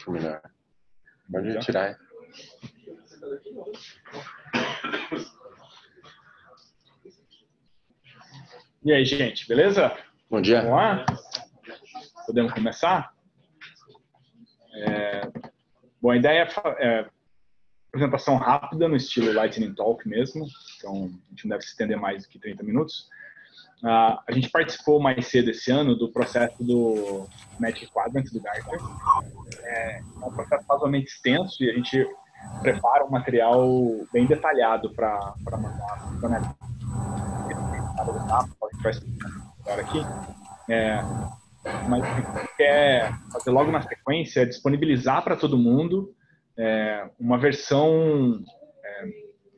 ficou melhor. Pode retirar. E aí, gente, beleza? Bom dia. Vamos lá? Podemos começar? Bom, a ideia é apresentação rápida, no estilo Lightning Talk mesmo. Então, a gente não deve se estender mais do que 30 minutos. A gente participou mais cedo esse ano do processo do Magic Quadrant do Gartner. É um processo razoavelmente extenso e a gente prepara um material bem detalhado para mandar para a gente vai explicar aqui. Mas a gente quer fazer logo na sequência, disponibilizar para todo mundo uma versão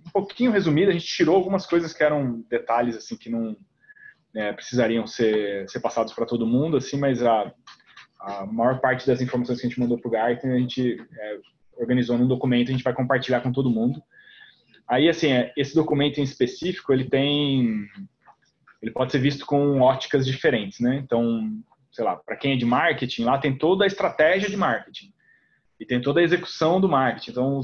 um pouquinho resumida. A gente tirou algumas coisas que eram detalhes assim que não precisariam ser passados para todo mundo, assim, mas a maior parte das informações que a gente mandou para o Gartner, a gente organizou num documento, a gente vai compartilhar com todo mundo. Aí, assim, esse documento em específico, ele pode ser visto com óticas diferentes, né? Então, sei lá, para quem é de marketing, lá tem toda a estratégia de marketing e tem toda a execução do marketing. Então,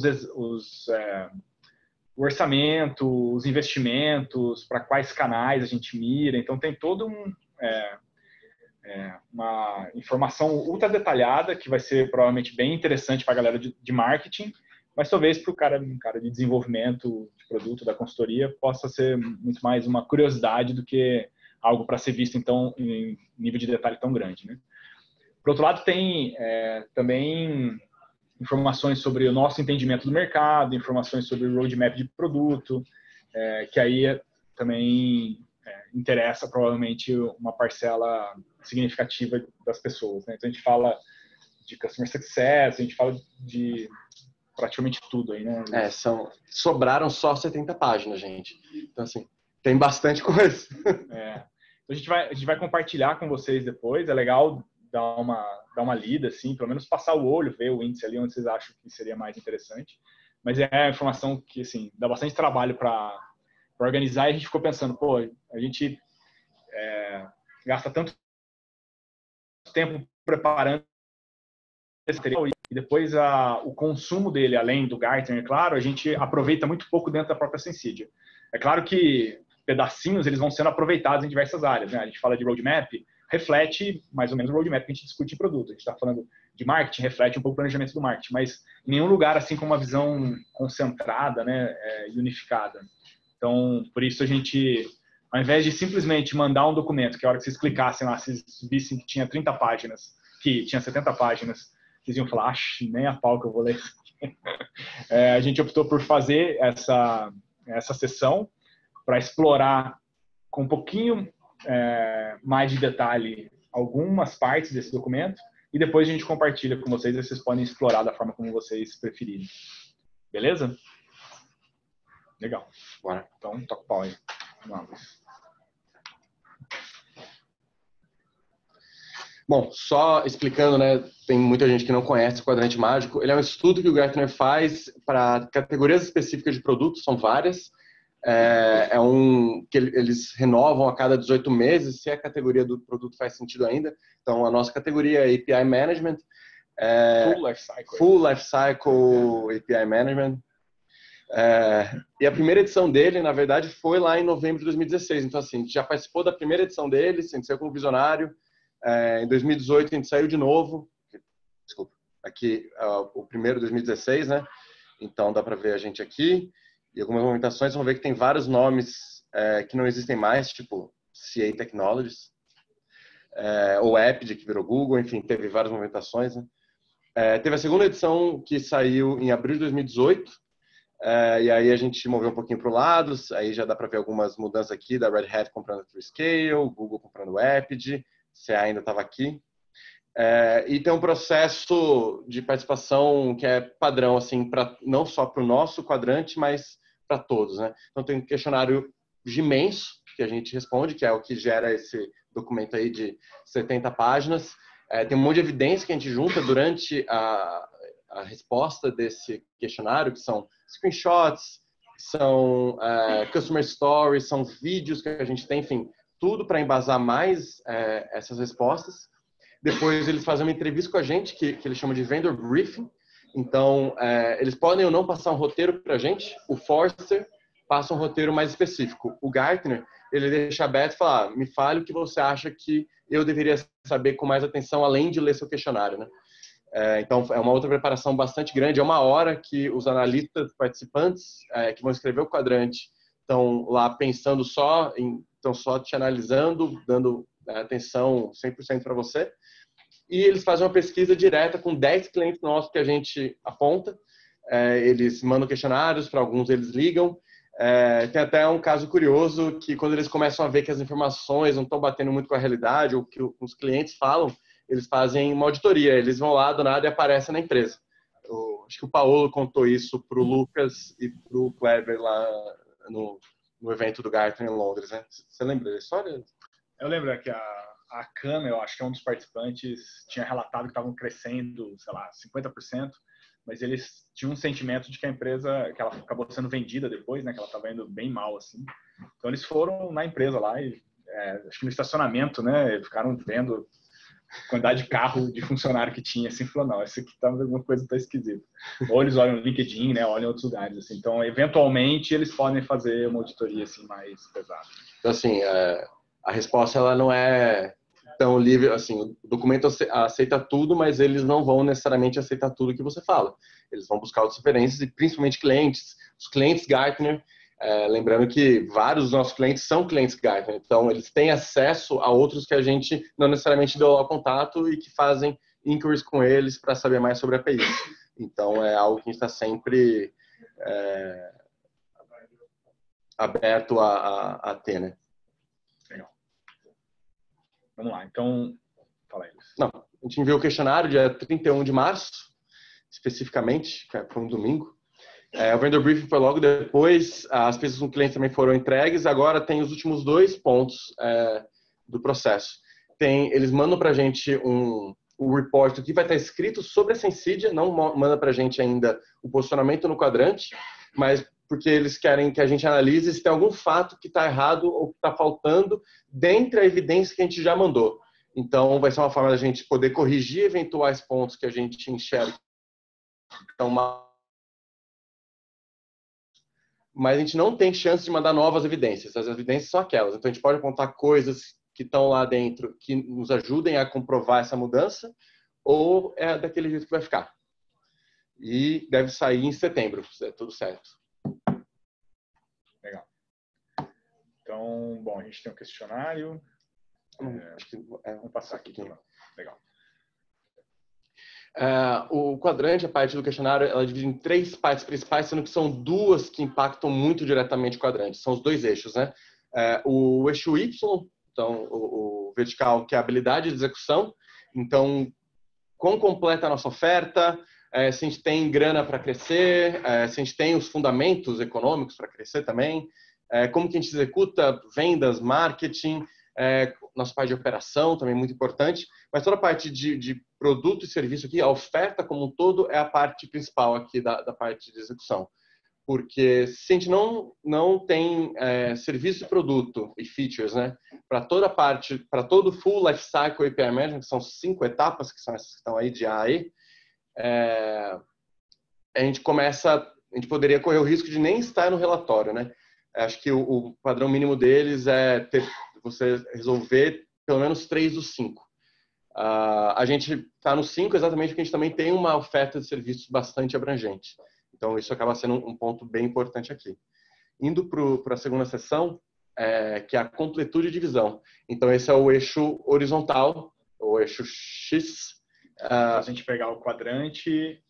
o orçamento, os investimentos, para quais canais a gente mira. Então, tem todo uma informação ultra detalhada que vai ser provavelmente bem interessante para a galera de marketing, mas talvez para o cara de desenvolvimento de produto, da consultoria, possa ser muito mais uma curiosidade do que algo para ser visto então em nível de detalhe tão grande, né? Por outro lado, tem também informações sobre o nosso entendimento do mercado, informações sobre o roadmap de produto, que aí também interessa provavelmente uma parcela significativa das pessoas, né? Então a gente fala de customer success, a gente fala de praticamente tudo aí, né? Sobraram só 70 páginas, gente. Então, assim, tem bastante coisa. Então a gente vai compartilhar com vocês depois. É legal dar uma lida, assim, pelo menos passar o olho, ver o índice ali onde vocês acham que seria mais interessante. Mas é informação que, assim, dá bastante trabalho para organizar, e a gente ficou pensando, pô, a gente gasta tanto tempo preparando esse material e depois o consumo dele, além do Gartner, é claro, a gente aproveita muito pouco dentro da própria Sensidia. É claro que pedacinhos eles vão sendo aproveitados em diversas áreas, né? A gente fala de roadmap, reflete mais ou menos o roadmap que a gente discute em produto. A gente está falando de marketing, reflete um pouco o planejamento do marketing, mas em nenhum lugar assim com uma visão concentrada, né, e unificada. Então, por isso a gente, ao invés de simplesmente mandar um documento, que a hora que vocês clicassem lá, vocês vissem que tinha 30 páginas, que tinha 70 páginas, vocês iam falar, nem a pau que eu vou ler isso aqui. A gente optou por fazer essa sessão para explorar com um pouquinho mais de detalhe algumas partes desse documento e depois a gente compartilha com vocês e vocês podem explorar da forma como vocês preferirem. Beleza? Legal. Bora. Então, toca o pau aí. Vamos. Bom, só explicando, né, tem muita gente que não conhece o Quadrante Mágico. Ele é um estudo que o Gartner faz para categorias específicas de produtos, são várias. Que eles renovam a cada 18 meses, se a categoria do produto faz sentido ainda. Então, a nossa categoria é API Management. Full Life Cycle API Management. E a primeira edição dele, na verdade, foi lá em novembro de 2016. Então, assim, a gente já participou da primeira edição dele, a gente saiu como visionário. Em 2018, a gente saiu de novo. Desculpa, aqui o primeiro 2016, né? Então, dá para ver a gente aqui. E algumas movimentações, vão ver que tem vários nomes que não existem mais, tipo CA Technologies, ou Apid, que virou Google, enfim, teve várias movimentações, né? Teve a segunda edição que saiu em abril de 2018, e aí a gente moveu um pouquinho para o lado, aí já dá para ver algumas mudanças aqui, da Red Hat comprando a TrueScale, Google comprando o Apid, CA ainda estava aqui. E tem um processo de participação que é padrão, assim, não só para o nosso quadrante, mas para todos, né? Então tem um questionário imenso que a gente responde, que é o que gera esse documento aí de 70 páginas. Tem um monte de evidência que a gente junta durante a resposta desse questionário, que são screenshots, são customer stories, são vídeos que a gente tem, enfim, tudo para embasar mais essas respostas. Depois eles fazem uma entrevista com a gente, que eles chamam de vendor briefing. Então, eles podem ou não passar um roteiro para a gente. O Forrester passa um roteiro mais específico. O Gartner, ele deixa aberto e fala, me fale o que você acha que eu deveria saber com mais atenção, além de ler seu questionário, né? Então, é uma outra preparação bastante grande. É uma hora que os analistas participantes que vão escrever o quadrante estão lá pensando estão só te analisando, dando atenção 100% para você. E eles fazem uma pesquisa direta com 10 clientes nossos que a gente aponta. Eles mandam questionários, para alguns eles ligam. Tem até um caso curioso que quando eles começam a ver que as informações não estão batendo muito com a realidade, ou que os clientes falam, eles fazem uma auditoria. Eles vão lá do nada e aparecem na empresa. Acho que o Paulo contou isso para o Lucas e para o Kleber lá no evento do Gartner em Londres, né? Você lembra da história? Eu lembro que a Cana, eu acho que é um dos participantes, tinha relatado que estavam crescendo, sei lá, 50%, mas eles tinham um sentimento de que a empresa, que ela acabou sendo vendida depois, né, que ela estava indo bem mal, assim. Então eles foram na empresa lá e, acho que no estacionamento, né, ficaram vendo a quantidade de carro de funcionário que tinha, assim, falou, não, isso aqui alguma coisa tá esquisita. Ou eles olham no LinkedIn, né, olham em outros lugares, assim. Então, eventualmente, eles podem fazer uma auditoria, assim, mais pesada. Então, assim, a resposta, ela não é tão livre, assim, o documento aceita tudo, mas eles não vão necessariamente aceitar tudo que você fala. Eles vão buscar outras referências e principalmente clientes. Os clientes Gartner, lembrando que vários dos nossos clientes são clientes Gartner, então eles têm acesso a outros que a gente não necessariamente deu ao contato e que fazem inquiries com eles para saber mais sobre a API. Então é algo que a gente está sempre aberto a ter, né? Legal. Vamos lá, então, fala aí. Não, a gente enviou o questionário dia 31 de março, especificamente, que foi um domingo. O vendor briefing foi logo depois, as pesquisas com clientes também foram entregues, agora tem os últimos 2 pontos do processo. Eles mandam para a gente o report que vai estar escrito sobre a Sensidia, não manda para a gente ainda o posicionamento no quadrante, mas porque eles querem que a gente analise se tem algum fato que está errado ou que está faltando dentre a evidência que a gente já mandou. Então, vai ser uma forma da gente poder corrigir eventuais pontos que a gente enxerga. Então, mas a gente não tem chance de mandar novas evidências. As evidências são aquelas. Então, a gente pode apontar coisas que estão lá dentro que nos ajudem a comprovar essa mudança, ou é daquele jeito que vai ficar. E deve sair em setembro, se der tudo certo. Legal. Então, bom, a gente tem um questionário. Acho que vamos passar aqui. Legal. O quadrante, a parte do questionário, ela divide em 3 partes principais, sendo que são 2 que impactam muito diretamente o quadrante. São os 2 eixos, né? O eixo Y, então o vertical, que é a habilidade de execução. Então, quão completa a nossa oferta, se a gente tem grana para crescer, se a gente tem os fundamentos econômicos para crescer também, como que a gente executa vendas, marketing, nossa parte de operação também muito importante, mas toda a parte de produto e serviço aqui, a oferta como um todo é a parte principal aqui da parte de execução. Porque se a gente não tem serviço e produto e features, né, para toda a parte, para todo o full life cycle API Management, que são 5 etapas, que são essas que estão aí de A a E, a gente poderia correr o risco de nem estar no relatório, né? Acho que o padrão mínimo deles é você resolver pelo menos 3 dos 5. A gente está no 5 exatamente porque a gente também tem uma oferta de serviços bastante abrangente. Então, isso acaba sendo um ponto bem importante aqui. Indo para a segunda seção, que é a completude de visão. Então, esse é o eixo horizontal, o eixo X. Se a gente pegar o quadrante,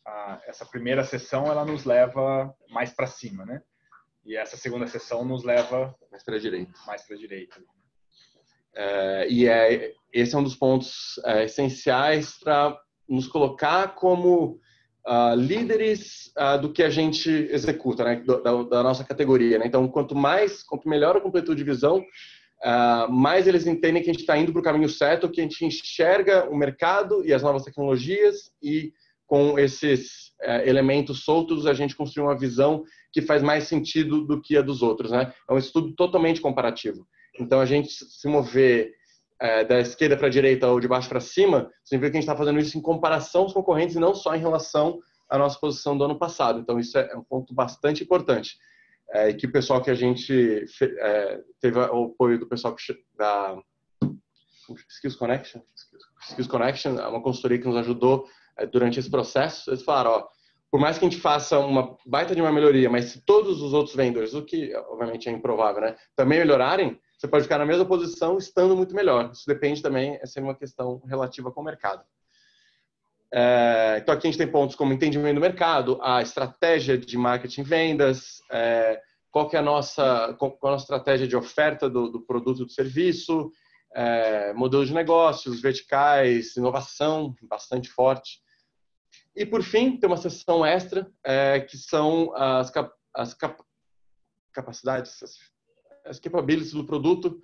essa primeira seção ela nos leva mais para cima, né? E essa segunda seção nos leva mais para a direita. Esse é um dos pontos essenciais para nos colocar como líderes do que a gente executa, né? da nossa categoria. Né? Então, quanto melhor a completude de visão, mais eles entendem que a gente está indo para o caminho certo, que a gente enxerga o mercado e as novas tecnologias e com esses elementos soltos a gente construi uma visão que faz mais sentido do que a dos outros. Né? É um estudo totalmente comparativo. Então, a gente se mover da esquerda para a direita ou de baixo para cima, você vê que a gente está fazendo isso em comparação aos concorrentes e não só em relação à nossa posição do ano passado. Então, isso é um ponto bastante importante. E que o pessoal que a gente teve o apoio do pessoal da Skills Connection, é uma consultoria que nos ajudou durante esse processo. Eles falaram, por mais que a gente faça uma baita de uma melhoria, mas se todos os outros vendors, o que obviamente é improvável, né, também melhorarem, você pode ficar na mesma posição estando muito melhor. Isso depende também, é sempre uma questão relativa com o mercado. Então aqui a gente tem pontos como entendimento do mercado, a estratégia de marketing e vendas, qual que é a nossa estratégia de oferta do produto ou do serviço, modelo de negócios, verticais, inovação bastante forte. E por fim, tem uma seção extra, que são as capacidades, as capabilities do produto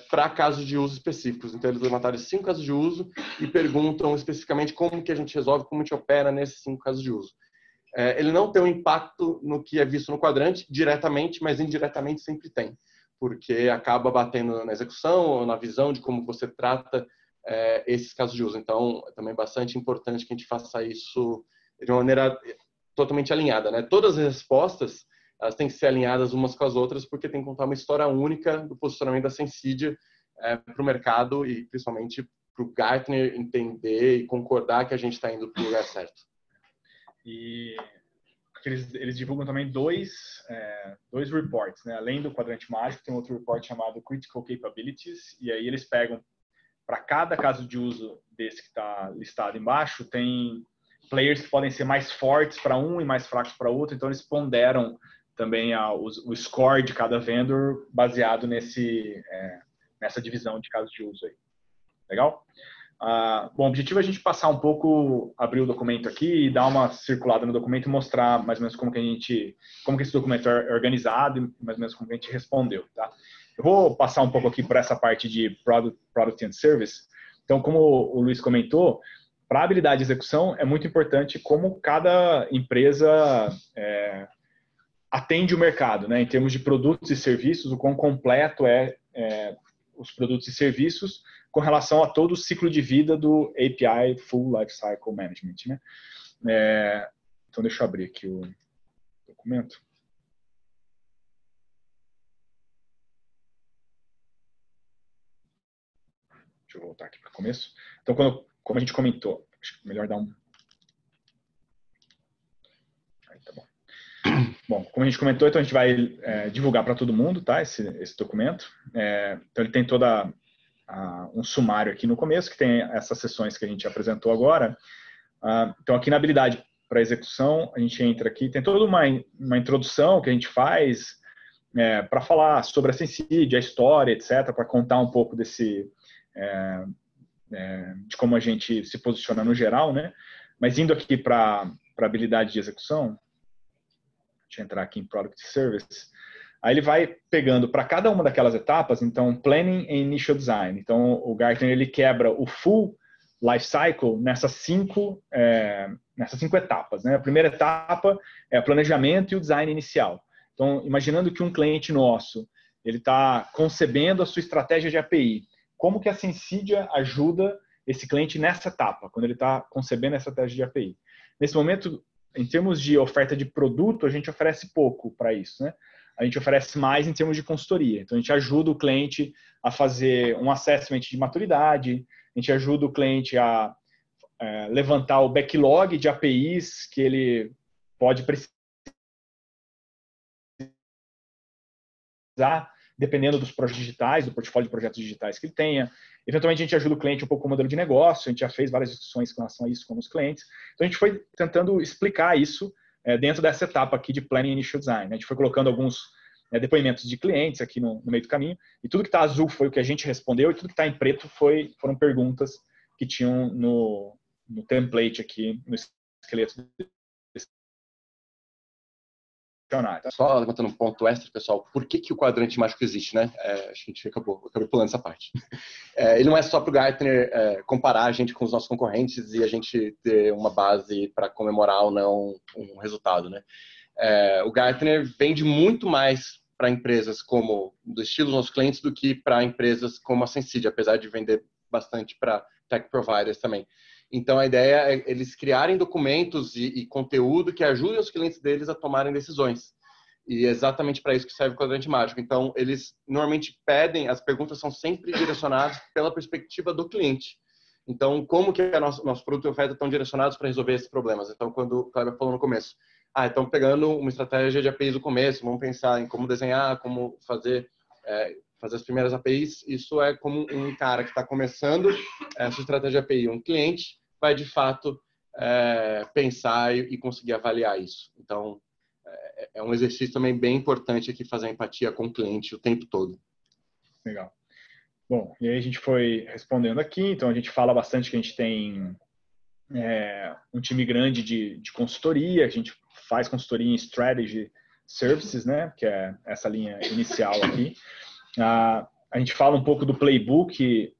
para casos de uso específicos. Então, eles levantaram 5 casos de uso e perguntam especificamente como que a gente resolve, como a gente opera nesses 5 casos de uso. Ele não tem um impacto no que é visto no quadrante diretamente, mas indiretamente sempre tem, porque acaba batendo na execução ou na visão de como você trata esses casos de uso. Então, é também bastante importante que a gente faça isso de uma maneira totalmente alinhada, né? Todas as respostas, elas têm que ser alinhadas umas com as outras, porque tem que contar uma história única do posicionamento da Sensidia para o mercado e principalmente para o Gartner entender e concordar que a gente está indo para o lugar certo. E eles divulgam também dois reports, né? Além do quadrante mágico, tem outro report chamado Critical Capabilities, e aí eles pegam, para cada caso de uso desse que está listado embaixo, tem players que podem ser mais fortes para um e mais fracos para outro, então eles ponderam também o score de cada vendor baseado nessa divisão de casos de uso aí. Legal? Bom, o objetivo é a gente passar um pouco, abrir o documento aqui e dar uma circulada no documento e mostrar mais ou menos como que esse documento é organizado e mais ou menos como que a gente respondeu, tá? Eu vou passar um pouco aqui por essa parte de Product and Service. Então, como o Luiz comentou, para a habilidade de execução é muito importante como cada empresa atende o mercado, né? Em termos de produtos e serviços, o quão completo os produtos e serviços com relação a todo o ciclo de vida do API Full Lifecycle Management, né? Então, deixa eu abrir aqui o documento. Deixa eu voltar aqui para o começo. Então, como a gente comentou, acho que é melhor dar um... Aí, tá bom. Bom, como a gente comentou, então a gente vai divulgar para todo mundo, tá? Esse documento. Então, ele tem toda um sumário aqui no começo, que tem essas sessões que a gente apresentou agora. Então, aqui na habilidade para execução, a gente entra aqui, tem toda uma introdução que a gente faz para falar sobre a Sensidia, a história, etc., para contar um pouco de como a gente se posiciona no geral, né? Mas indo aqui para a habilidade de execução, deixa eu entrar aqui em Product Service, aí ele vai pegando para cada uma daquelas etapas, então, Planning and Initial Design. Então, o Gartner, ele quebra o Full Life Cycle nessas cinco etapas, né? A primeira etapa é o planejamento e o design inicial. Então, imaginando que um cliente nosso, ele está concebendo a sua estratégia de API, como que a Sensidia ajuda esse cliente nessa etapa, quando ele está concebendo a estratégia de API? Nesse momento, em termos de oferta de produto, a gente oferece pouco para isso, né? A gente oferece mais em termos de consultoria. Então, a gente ajuda o cliente a fazer um assessment de maturidade, a gente ajuda o cliente a levantar o backlog de APIs que ele pode precisar, dependendo dos projetos digitais, do portfólio de projetos digitais que ele tenha. Eventualmente, a gente ajuda o cliente um pouco com o modelo de negócio, a gente já fez várias discussões com relação a isso com os clientes. Então, a gente foi tentando explicar isso dentro dessa etapa aqui de Planning Initial Design. A gente foi colocando alguns depoimentos de clientes aqui no meio do caminho, e tudo que está azul foi o que a gente respondeu, e tudo que está em preto foram perguntas que tinham no template aqui, no esqueleto desse questionário. Só levantando um ponto extra, pessoal, por que o quadrante mágico existe, né? A gente acabei pulando essa parte. Ele não é só para o Gartner comparar a gente com os nossos concorrentes e a gente ter uma base para comemorar ou não um resultado, né? O Gartner vende muito mais para empresas como do estilo dos nossos clientes do que para empresas como a Sensidia, apesar de vender bastante para tech providers também. Então, a ideia é eles criarem documentos e conteúdo que ajudem os clientes deles a tomarem decisões. E é exatamente para isso que serve o quadrante mágico. Então, eles normalmente pedem, as perguntas são sempre direcionadas pela perspectiva do cliente. Então, como que nosso produto e oferta estão direcionados para resolver esses problemas? Então, quando o Kleber falou no começo, então pegando uma estratégia de APIs do começo, vamos pensar em como desenhar, como fazer as primeiras APIs. Isso é como um cara que está começando essa estratégia de API. Um cliente vai, de fato, pensar e conseguir avaliar isso. Então, é um exercício também bem importante aqui fazer a empatia com o cliente o tempo todo. Legal. Bom, e aí a gente foi respondendo aqui, então a gente fala bastante que a gente tem um time grande de consultoria, a gente faz consultoria em Strategy Services, né, que é essa linha inicial aqui. A gente fala um pouco do playbook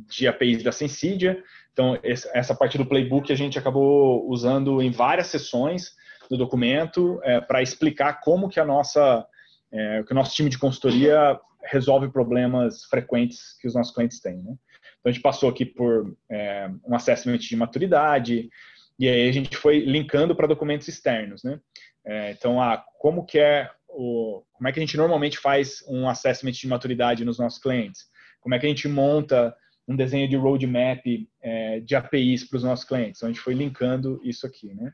de APIs da Sensidia, então essa parte do playbook a gente acabou usando em várias sessões do documento para explicar como que que o nosso time de consultoria resolve problemas frequentes que os nossos clientes têm, né? Então, a gente passou aqui por um assessment de maturidade, e aí a gente foi linkando para documentos externos, né? Então, como é que a gente normalmente faz um assessment de maturidade nos nossos clientes? Como é que a gente monta um desenho de roadmap de APIs para os nossos clientes? Então, a gente foi linkando isso aqui, né?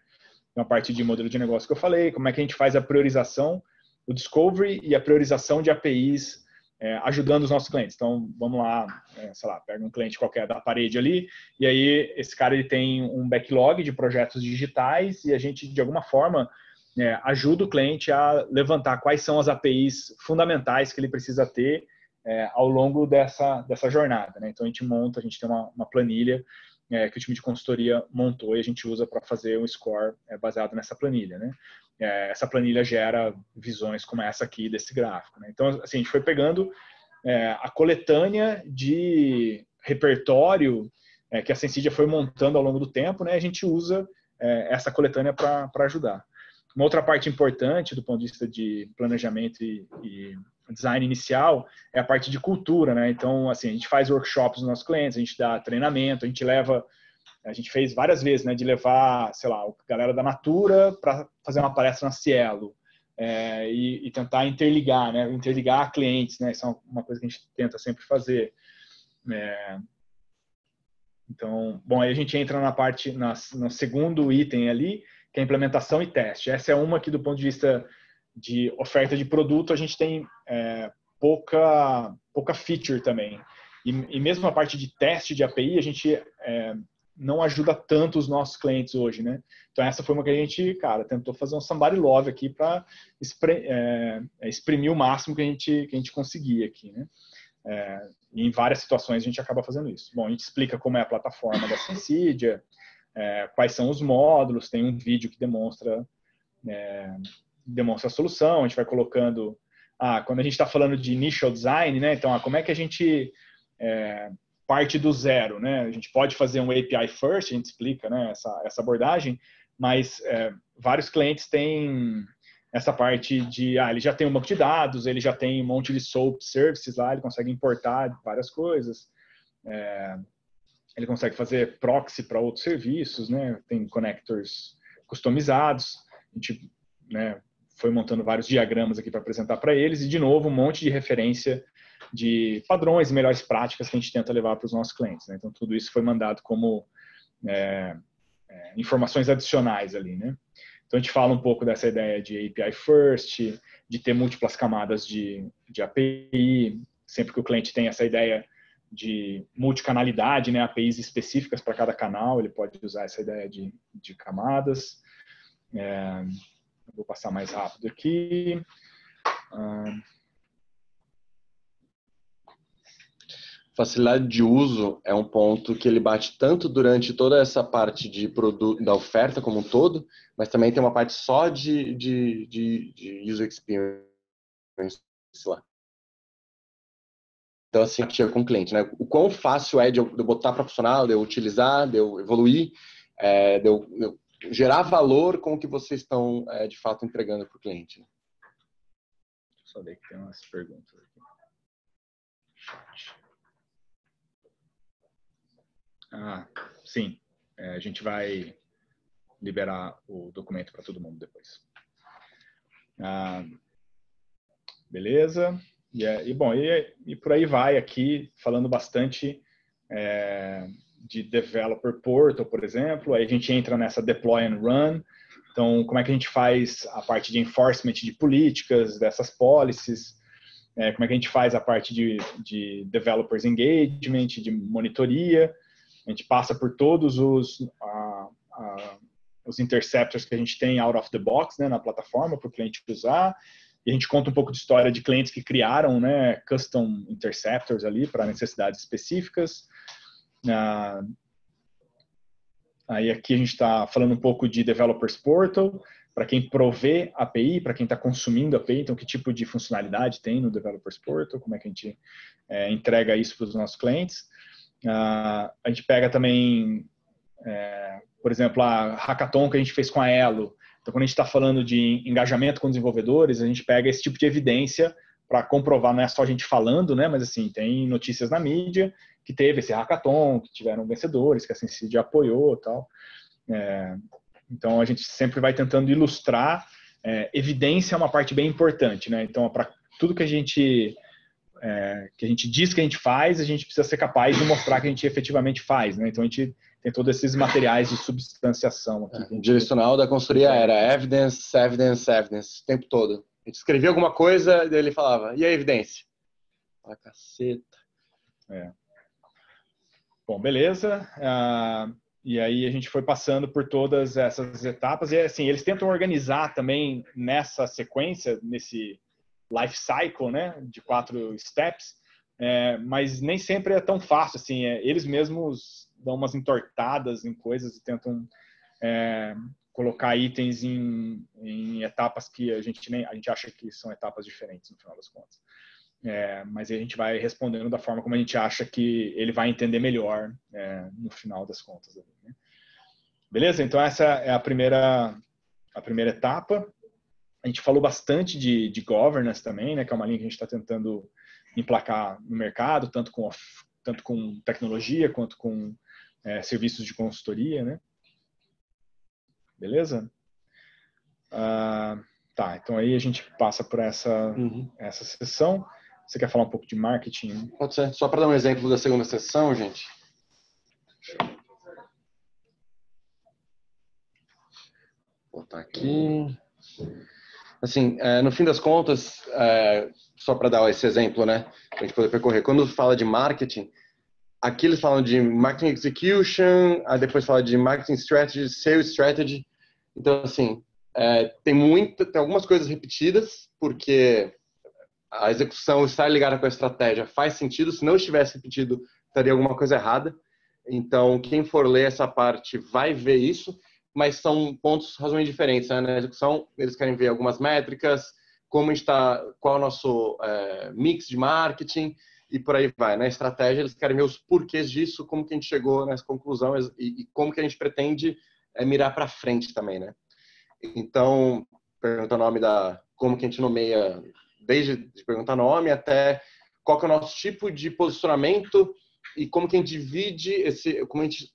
Então, a parte de modelo de negócio que eu falei, como é que a gente faz a priorização, o discovery e a priorização de APIs ajudando os nossos clientes. Então, vamos lá, sei lá, pega um cliente qualquer da parede ali, e aí esse cara ele tem um backlog de projetos digitais e a gente, de alguma forma, ajuda o cliente a levantar quais são as APIs fundamentais que ele precisa ter ao longo dessa jornada, né? Então, a gente tem uma planilha que o time de consultoria montou e a gente usa para fazer um score baseado nessa planilha, né? Essa planilha gera visões como essa aqui desse gráfico, né? Então, assim, a gente foi pegando a coletânea de repertório que a Sensidia foi montando ao longo do tempo, né? A gente usa essa coletânea para ajudar. Uma outra parte importante do ponto de vista de planejamento e design inicial é a parte de cultura, né? Então, assim, a gente faz workshops nos nossos clientes, a gente dá treinamento, a gente fez várias vezes, né, de levar, sei lá, a galera da Natura para fazer uma palestra na Cielo e tentar interligar, né, interligar clientes, né? Isso é uma coisa que a gente tenta sempre fazer. Então, bom, aí a gente entra no segundo item ali, que é implementação e teste. Essa é uma que, do ponto de vista de oferta de produto, a gente tem pouca feature também. E mesmo a parte de teste de API, a gente não ajuda tanto os nossos clientes hoje, né? Então, essa foi uma que a gente, cara, tentou fazer um somebody love aqui para exprimir o máximo que a gente conseguia aqui, né? E em várias situações a gente acaba fazendo isso. Bom, a gente explica como é a plataforma da Sensidia, quais são os módulos, tem um vídeo que demonstra a solução, a gente vai colocando quando a gente está falando de initial design, né? Então, como é que a gente parte do zero, né? A gente pode fazer um API first, a gente explica, né, essa abordagem, mas vários clientes têm essa parte de, ele já tem um banco de dados, ele já tem um monte de SOAP services lá, ele consegue importar várias coisas, ele consegue fazer proxy para outros serviços, né? Tem connectors customizados, a gente, né, foi montando vários diagramas aqui para apresentar para eles, e de novo um monte de referência de padrões e melhores práticas que a gente tenta levar para os nossos clientes, né? Então tudo isso foi mandado como informações adicionais ali, né? Então a gente fala um pouco dessa ideia de API first, de ter múltiplas camadas de API, sempre que o cliente tem essa ideia de multicanalidade, né, APIs específicas para cada canal, ele pode usar essa ideia de camadas. Vou passar mais rápido aqui. Facilidade de uso é um ponto que ele bate tanto durante toda essa parte de produto, da oferta como um todo, mas também tem uma parte só de user experience lá. Então, assim, chega com o cliente, né? O quão fácil é de eu botar para funcionar, de eu utilizar, de eu evoluir, de eu gerar valor com o que vocês estão, de fato, entregando para o cliente. Só ver que tem umas perguntas aqui. Chat. Sim. A gente vai liberar o documento para todo mundo depois. Beleza. Bom, por aí vai aqui, falando bastante de Developer Portal, por exemplo. Aí a gente entra nessa Deploy and Run. Então, como é que a gente faz a parte de enforcement de políticas, dessas policies? Como é que a gente faz a parte de Developers Engagement, de monitoria? A gente passa por todos os interceptors que a gente tem out of the box, né, na plataforma para o cliente usar. E a gente conta um pouco de história de clientes que criaram, né, custom interceptors ali para necessidades específicas. Aí aqui a gente está falando um pouco de Developers Portal, para quem provê API, para quem está consumindo API, então que tipo de funcionalidade tem no Developers Portal, como é que a gente entrega isso para os nossos clientes. A gente pega também, por exemplo, a hackathon que a gente fez com a Elo. Então, quando a gente está falando de engajamento com desenvolvedores, a gente pega esse tipo de evidência para comprovar, não é só a gente falando, né, mas assim, tem notícias na mídia que teve esse hackathon, que tiveram vencedores, que a Sensid apoiou e tal. Então, a gente sempre vai tentando ilustrar. Evidência é uma parte bem importante, né? Então, para tudo que a gente diz que a gente faz, a gente precisa ser capaz de mostrar que a gente efetivamente faz, né? Então, a gente tem todos esses materiais de substanciação aqui. O direcional da consultoria era evidence, evidence, evidence, o tempo todo. A gente escrevia alguma coisa e ele falava, e a evidência? Ah, caceta. Bom, beleza. E aí a gente foi passando por todas essas etapas. E assim, eles tentam organizar também nessa sequência, nesse life cycle, né, de 4 steps, mas nem sempre é tão fácil. Assim, eles mesmos dão umas entortadas em coisas e tentam colocar itens em etapas que a gente acha que são etapas diferentes no final das contas. Mas a gente vai respondendo da forma como a gente acha que ele vai entender melhor no final das contas. Né? Beleza? Então essa é a primeira etapa. A gente falou bastante de governance também, né, que é uma linha que a gente está tentando emplacar no mercado, tanto com tecnologia quanto com serviços de consultoria. Né? Beleza? Tá, então aí a gente passa por essa sessão. Você quer falar um pouco de marketing? Pode ser. Só para dar um exemplo da segunda sessão, gente. Vou botar aqui. Assim, no fim das contas, só para dar esse exemplo, né, para a gente poder percorrer. Quando fala de marketing, aqui eles falam de marketing execution, aí depois fala de marketing strategy, sales strategy. Então, assim, tem algumas coisas repetidas, porque a execução estar ligada com a estratégia faz sentido. Se não estivesse repetido, estaria alguma coisa errada. Então, quem for ler essa parte vai ver isso, mas são pontos razoavelmente diferentes. Né? Na execução, eles querem ver algumas métricas, como está, qual é o nosso mix de marketing e por aí vai. Na estratégia, eles querem ver os porquês disso, como que a gente chegou nessa conclusão e como que a gente pretende mirar para frente também, né? Então, pergunta o nome como que a gente nomeia, desde de perguntar nome até qual que é o nosso tipo de posicionamento e como que a gente divide como a gente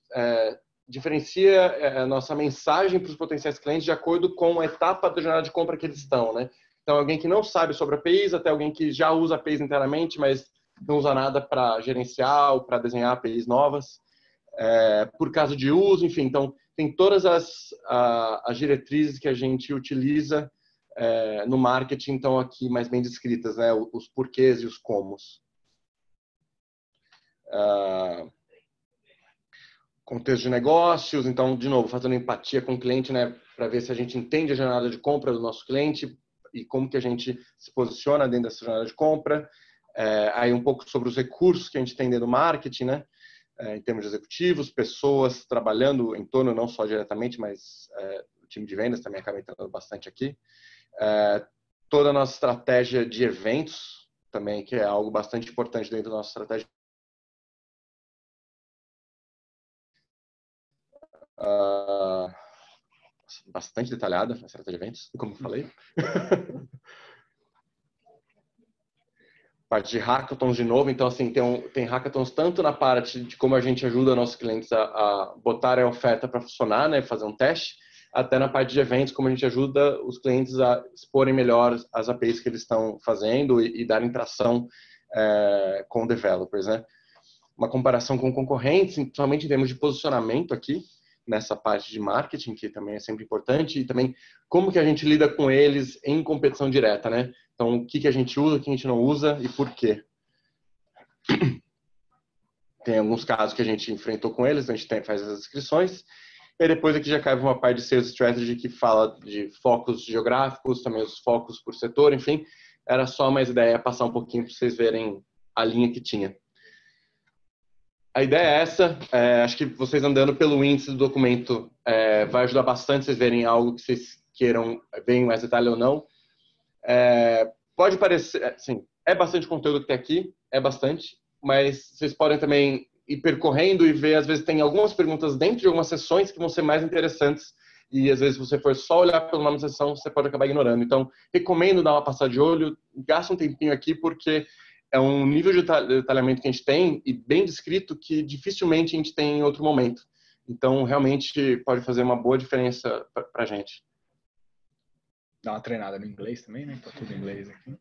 diferencia a nossa mensagem para os potenciais clientes de acordo com a etapa da jornada de compra que eles estão, né? Então, alguém que não sabe sobre APIs, até alguém que já usa APIs internamente, mas não usa nada para gerenciar ou para desenhar APIs novas, por caso de uso, enfim. Então, tem todas as diretrizes que a gente utiliza no marketing, então aqui mais bem descritas, né? Os porquês e os comos. Contexto de negócios, então, de novo, fazendo empatia com o cliente, né? Para ver se a gente entende a jornada de compra do nosso cliente e como que a gente se posiciona dentro dessa jornada de compra. Aí um pouco sobre os recursos que a gente tem dentro do marketing, né? Em termos de executivos, pessoas trabalhando em torno, não só diretamente, mas o time de vendas também acaba entrando bastante aqui. Toda a nossa estratégia de eventos também, que é algo bastante importante dentro da nossa estratégia. Bastante detalhada a estratégia de eventos, como eu falei. parte de hackathons de novo. Então, assim, tem hackathons tanto na parte de como a gente ajuda nossos clientes a botar a oferta para funcionar, né, fazer um teste, até na parte de eventos, como a gente ajuda os clientes a exporem melhor as APIs que eles estão fazendo e darem tração com developers, né? Uma comparação com concorrentes, somente em termos de posicionamento aqui, nessa parte de marketing, que também é sempre importante, e também como que a gente lida com eles em competição direta, né? Então, o que a gente usa, o que a gente não usa e por quê. Tem alguns casos que a gente enfrentou com eles, a gente faz as inscrições, e depois aqui já cai uma parte de Sales Strategy que fala de focos geográficos, também os focos por setor, enfim. Era só mais ideia passar um pouquinho para vocês verem a linha que tinha. A ideia é essa, acho que vocês andando pelo índice do documento vai ajudar bastante vocês verem algo que vocês queiram ver em mais detalhe ou não. Pode parecer, assim, é bastante conteúdo que tem aqui, é bastante, mas vocês podem também ir percorrendo e ver, às vezes tem algumas perguntas dentro de algumas sessões que vão ser mais interessantes e às vezes se você for só olhar pelo nome da sessão, você pode acabar ignorando. Então, recomendo dar uma passada de olho, gasta um tempinho aqui porque é um nível de detalhamento que a gente tem e bem descrito que dificilmente a gente tem em outro momento. Então, realmente pode fazer uma boa diferença para a gente. Dá uma treinada no inglês também, né? Tá tudo em inglês aqui.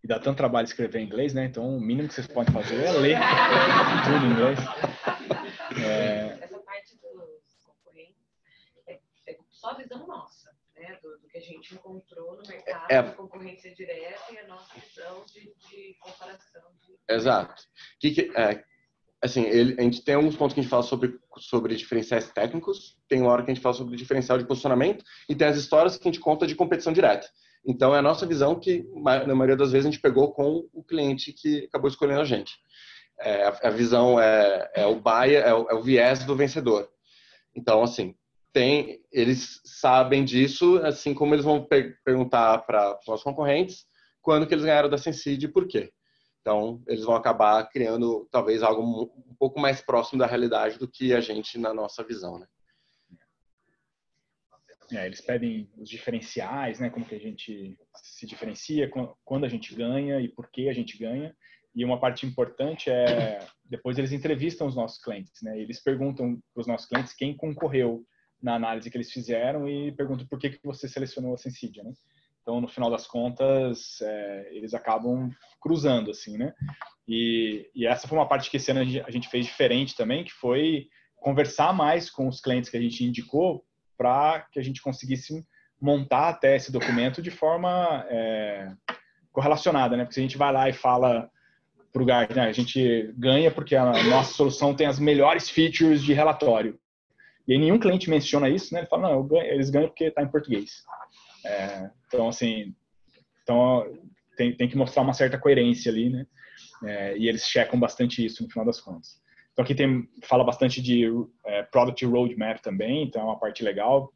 E dá tanto trabalho escrever em inglês, né? Então, o mínimo que vocês podem fazer é ler tudo em inglês. Essa parte dos concorrentes é só a visão nossa, né? Do que a gente encontrou no mercado, a concorrência direta e a nossa visão de comparação. Exato. Assim, a gente tem alguns pontos que a gente fala sobre diferenciais técnicos, tem uma hora que a gente fala sobre diferencial de posicionamento e tem as histórias que a gente conta de competição direta. Então, é a nossa visão que, na maioria das vezes, a gente pegou com o cliente que acabou escolhendo a gente. A visão é o viés do vencedor. Então, assim, eles sabem disso, assim como eles vão perguntar para os nossos concorrentes quando que eles ganharam da Sensid e por quê. Então, eles vão acabar criando, talvez, algo um pouco mais próximo da realidade do que a gente na nossa visão, né? Eles pedem os diferenciais, né? Como que a gente se diferencia, quando a gente ganha e por que a gente ganha. E uma parte importante depois eles entrevistam os nossos clientes, né? Eles perguntam para os nossos clientes quem concorreu na análise que eles fizeram e perguntam por que você selecionou a Sensidia, né? Então, no final das contas, eles acabam cruzando, assim, né? E essa foi uma parte que esse ano a gente fez diferente também, que foi conversar mais com os clientes que a gente indicou para que a gente conseguisse montar até esse documento de forma correlacionada, né? Porque se a gente vai lá e fala para o Gartner, a gente ganha porque a nossa solução tem as melhores features de relatório. E aí nenhum cliente menciona isso, né? Ele fala, não, eles ganham porque está em português. Então, assim, tem que mostrar uma certa coerência ali, né? E eles checam bastante isso no final das contas. Então, aqui fala bastante de Product Roadmap também, então é uma parte legal,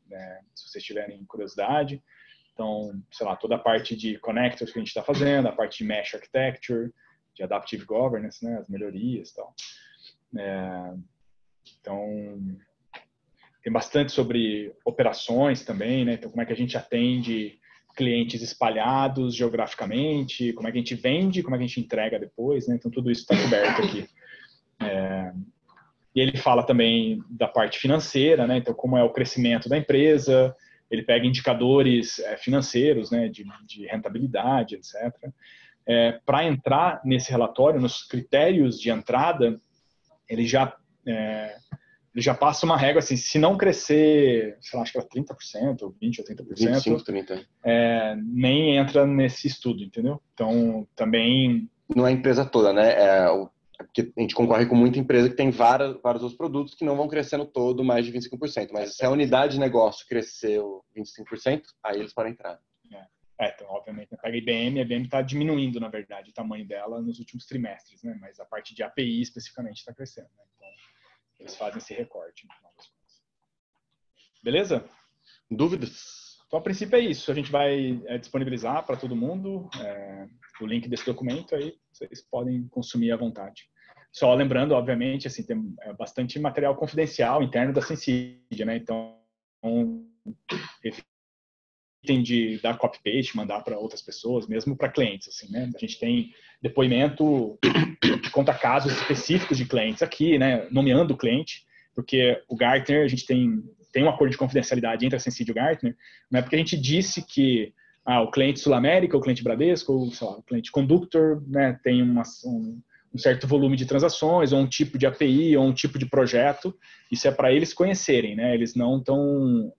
se vocês tiverem curiosidade. Então, sei lá, toda a parte de connectors que a gente está fazendo, a parte de Mesh Architecture, de Adaptive Governance, né, as melhorias e tal. Então, tem bastante sobre operações também, né? Então, como é que a gente atende clientes espalhados geograficamente, como é que a gente vende, como é que a gente entrega depois, né? Então, tudo isso está coberto aqui. E ele fala também da parte financeira, né? Então, como é o crescimento da empresa, ele pega indicadores financeiros, né? De rentabilidade, etc. Para entrar nesse relatório, nos critérios de entrada, ele já passa uma régua assim, se não crescer, sei lá, acho que era 30%, ou 20% ou 30%, 25%, 30%. Nem entra nesse estudo, entendeu? Então, também... Não é a empresa toda, né? Porque a gente concorre com muita empresa que tem vários outros produtos que não vão crescendo todo mais de 25%. Mas se a unidade de negócio cresceu 25%, aí eles podem entrar. Então, obviamente, pega a IBM está diminuindo, na verdade, o tamanho dela nos últimos trimestres, né? Mas a parte de API, especificamente, está crescendo, né? Então, eles fazem esse recorte no final das contas. Beleza? Dúvidas? Então, a princípio é isso. A gente vai disponibilizar para todo mundo o link desse documento, aí vocês podem consumir à vontade. Só lembrando, obviamente, assim, tem bastante material confidencial interno da Sensidia, né? Então, permitem de dar copy-paste, mandar para outras pessoas, mesmo para clientes, assim, né? A gente tem depoimento que conta casos específicos de clientes aqui, né? Nomeando o cliente, porque o Gartner, a gente tem um acordo de confidencialidade entre a Sensid e o Gartner, não é porque a gente disse que o cliente Sul-América, o cliente Bradesco, ou, sei lá, o cliente Conductor, né, tem um certo volume de transações, ou um tipo de API, ou um tipo de projeto. Isso é para eles conhecerem, né? Eles não estão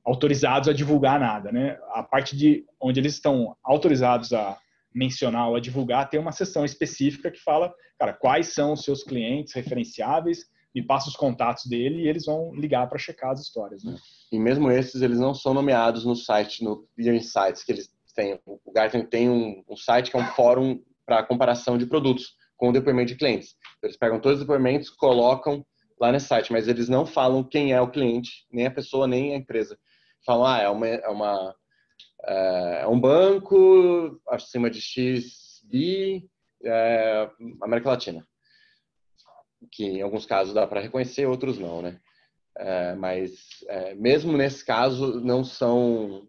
autorizados a divulgar nada, né? A parte de onde eles estão autorizados a mencionar ou a divulgar tem uma seção específica que fala, cara, quais são os seus clientes referenciáveis, me passa os contatos dele e eles vão ligar para checar as histórias, né? E mesmo esses, eles não são nomeados no site, no Peer Insights que eles têm. O Gartner tem um site que é um fórum para comparação de produtos com o depoimento de clientes. Eles pegam todos os depoimentos, colocam lá nesse site, mas eles não falam quem é o cliente, nem a pessoa, nem a empresa. Falam, é um banco acima de XB, América Latina. Que em alguns casos dá para reconhecer, outros não, né? Mas mesmo nesse caso não são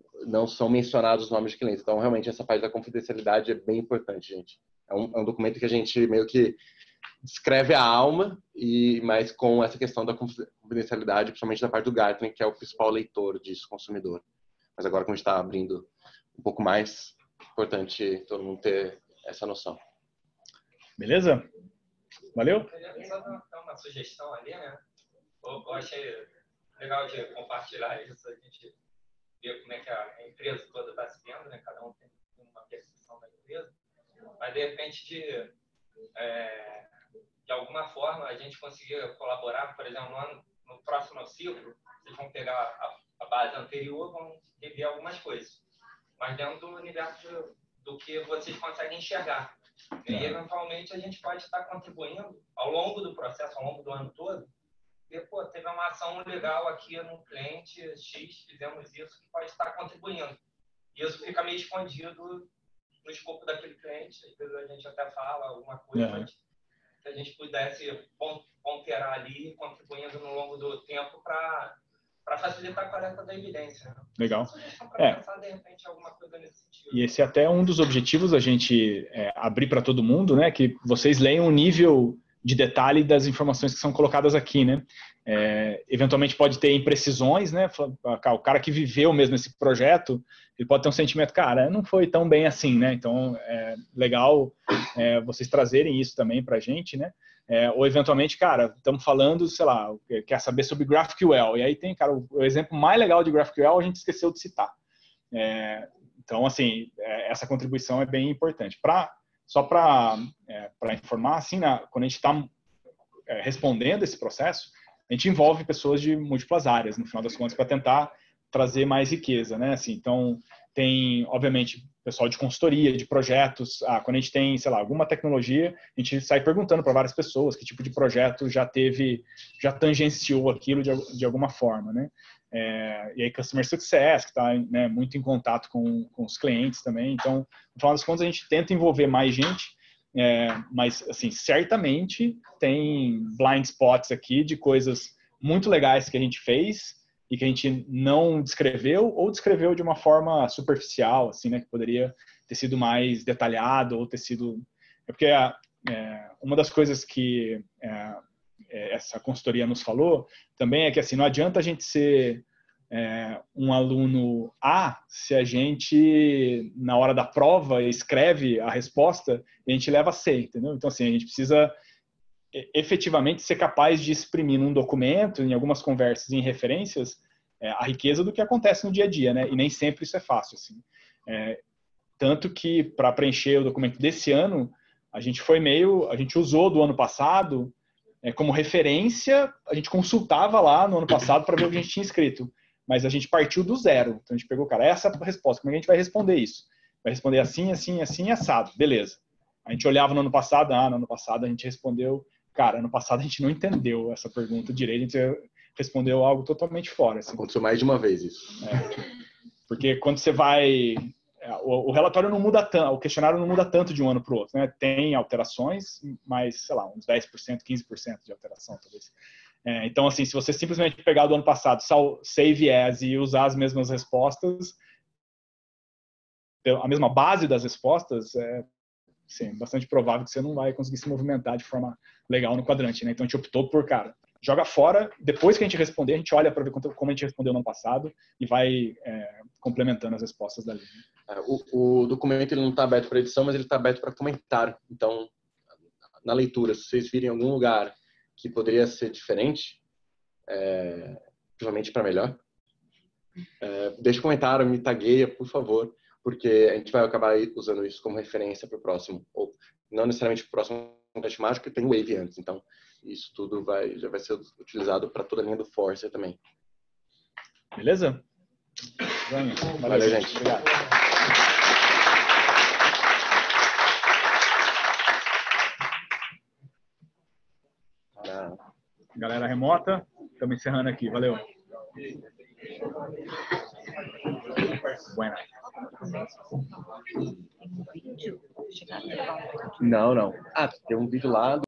mencionados os nomes de clientes. Então, realmente, essa parte da confidencialidade é bem importante, gente. É um documento que a gente meio que descreve a alma, mas com essa questão da confidencialidade, principalmente da parte do Gartner, que é o principal leitor disso, consumidor. Mas agora, como a gente está abrindo um pouco mais, é importante todo mundo ter essa noção. Beleza? Valeu? Eu queria só dar uma sugestão ali, né? Eu achei legal de compartilhar isso, a gente ver como é que a empresa toda está se vendo, né? Cada um tem uma percepção da empresa, mas de repente de alguma forma a gente conseguir colaborar, por exemplo, no próximo ciclo, vocês vão pegar a base anterior, vão rever algumas coisas, mas dentro do universo do que vocês conseguem enxergar. E eventualmente a gente pode estar contribuindo ao longo do processo, ao longo do ano todo, e teve uma ação legal aqui no cliente X, fizemos isso, que pode estar contribuindo. E isso fica meio escondido no escopo daquele cliente, às vezes a gente até fala alguma coisa, mas se a gente pudesse ponderar ali, contribuindo no longo do tempo para facilitar a coleta da evidência. Né? Legal. Para pensar, de repente, alguma coisa nesse sentido. E esse é até um dos objetivos, a gente abrir para todo mundo, né? Que vocês leiam o nível de detalhe das informações que são colocadas aqui, né? Eventualmente pode ter imprecisões, né? O cara que viveu mesmo esse projeto, ele pode ter um sentimento, cara, não foi tão bem assim, né? Então, é legal vocês trazerem isso também para a gente, né? Ou eventualmente, cara, estamos falando, sei lá, quer saber sobre GraphQL, e aí tem, cara, o exemplo mais legal de GraphQL a gente esqueceu de citar. Então, assim, essa contribuição é bem importante. Só para informar, assim, quando a gente está respondendo esse processo, a gente envolve pessoas de múltiplas áreas, no final das contas, para tentar trazer mais riqueza, né? Assim, então, tem, obviamente, pessoal de consultoria, de projetos. Quando a gente tem, sei lá, alguma tecnologia, a gente sai perguntando para várias pessoas que tipo de projeto já tangenciou aquilo de alguma forma, né? E aí, Customer Success, que está, né, muito em contato com os clientes também. Então, no final das contas, a gente tenta envolver mais gente, mas, assim, certamente tem blind spots aqui de coisas muito legais que a gente fez e que a gente não descreveu ou descreveu de uma forma superficial, assim, né, que poderia ter sido mais detalhado ou ter sido... Porque uma das coisas que essa consultoria nos falou também é que, assim, não adianta a gente ser um aluno A se a gente, na hora da prova, escreve a resposta e a gente leva C, entendeu? Então, assim, a gente precisa efetivamente ser capaz de exprimir num documento, em algumas conversas, em referências, a riqueza do que acontece no dia a dia, né? E nem sempre isso é fácil, assim. Tanto que, para preencher o documento desse ano, a gente usou do ano passado como referência, a gente consultava lá no ano passado para ver o que a gente tinha escrito, mas a gente partiu do zero. Então, a gente pegou, cara, essa é a resposta, como é que a gente vai responder isso? Vai responder assim, assim, assim, assado. Beleza. A gente olhava no ano passado, no ano passado a gente respondeu... Cara, ano passado a gente não entendeu essa pergunta direito, a gente respondeu algo totalmente fora. Assim. Aconteceu mais de uma vez isso. Porque quando você vai... O relatório não muda tanto, o questionário não muda tanto de um ano para o outro, né? Tem alterações, mas, sei lá, uns 10%, 15% de alteração, talvez. Então, assim, se você simplesmente pegar do ano passado, save as e usar as mesmas respostas, a mesma base das respostas, sim, bastante provável que você não vai conseguir se movimentar de forma legal no quadrante, né? Então a gente optou por, cara, joga fora, depois que a gente responder, a gente olha para ver como a gente respondeu no ano passado e vai complementando as respostas dali. O documento ele não está aberto para edição, mas ele está aberto para comentário. Então, na leitura, se vocês virem em algum lugar que poderia ser diferente, provavelmente para melhor, deixa um comentário, me tagueia, por favor, porque a gente vai acabar usando isso como referência para o próximo, ou não necessariamente para o próximo teste mágico, que tem o Wave antes. Então, isso tudo já vai ser utilizado para toda a linha do Forcer também. Beleza? Valeu, gente. Obrigado. Galera remota, estamos encerrando aqui. Valeu. Buena. Não. Tem um vídeo lá